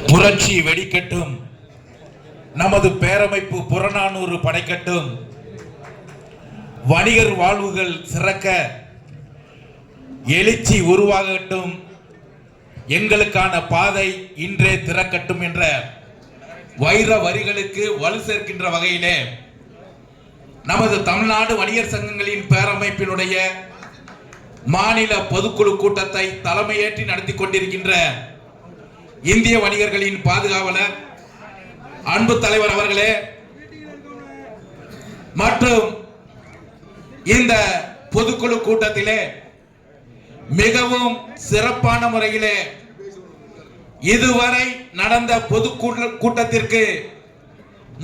புரட்சி வெடிக்கட்டும், நமது பேரமைப்பு புறநானூறு படைக்கட்டும், வணிகர் வாழ்வுகள் சிறக்க எழுச்சி உருவாகட்டும், எங்களுக்கான பாதை இன்றே திறக்கட்டும் என்ற வைர வரிகளுக்கு வலு சேர்க்கின்ற வகையிலே நமது தமிழ்நாடு வணிகர் சங்கங்களின் பேரமைப்பினுடைய மாநில பொதுக்குழு கூட்டத்தை தலைமையேற்றி நடத்தி கொண்டிருக்கின்ற இந்திய வணிகர்களின் பாதுகாவலர் அன்பு தலைவர் அவர்களே மற்றும் இந்த பொதுக்குழு கூட்டத்திலே மிகவும் சிறப்பான முறையிலே இதுவரை நடந்த பொதுக்குழு கூட்டத்திற்கு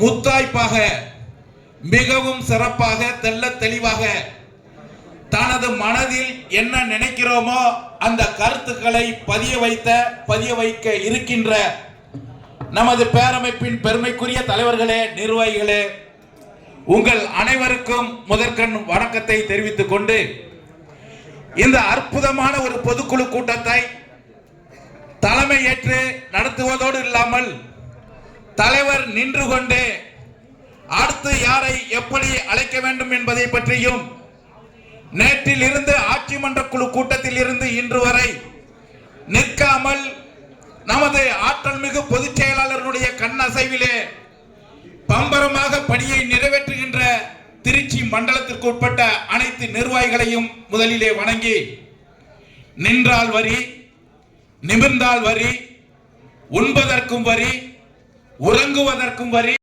முத்தாய்ப்பாக மிகவும் சிறப்பாக தெள்ள தெளிவாக தனது மனதில் என்ன நினைக்கிறோமோ அந்த கருத்துக்களை பதிய வைக்க இருக்கின்ற நமது பேரமைப்பின் பெருமைக்குரிய தலைவர்களே, நிர்வாகிகளே, உங்கள் அனைவருக்கும் முதற்கண் வணக்கத்தை தெரிவித்துக் கொண்டு இந்த அற்புதமான ஒரு பொதுக்குழு கூட்டத்தை தலைமை ஏற்று நடத்துவதோடு இல்லாமல் தலைவர் நின்று கொண்டு அடுத்து யாரை எப்படி அழைக்க வேண்டும் என்பதை பற்றியும் நேற்றில் இருந்து ஆட்சி மன்ற குழு கூட்டத்தில் இருந்து இன்று வரை நிற்காமல் நமது ஆற்றல் மிகு பொதுச் செயலாளருடைய கண்ணசைவிலே பம்பரமாக பணியை நிறைவேற்றுகின்ற திருச்சி மண்டலத்திற்கு உட்பட்ட அனைத்து நிர்வாகிகளையும் முதலிலே வணங்கி, நின்றால் வரி, நிமிர்ந்தால் வரி, உண்பதற்கும் வரி, உறங்குவதற்கும் வரி,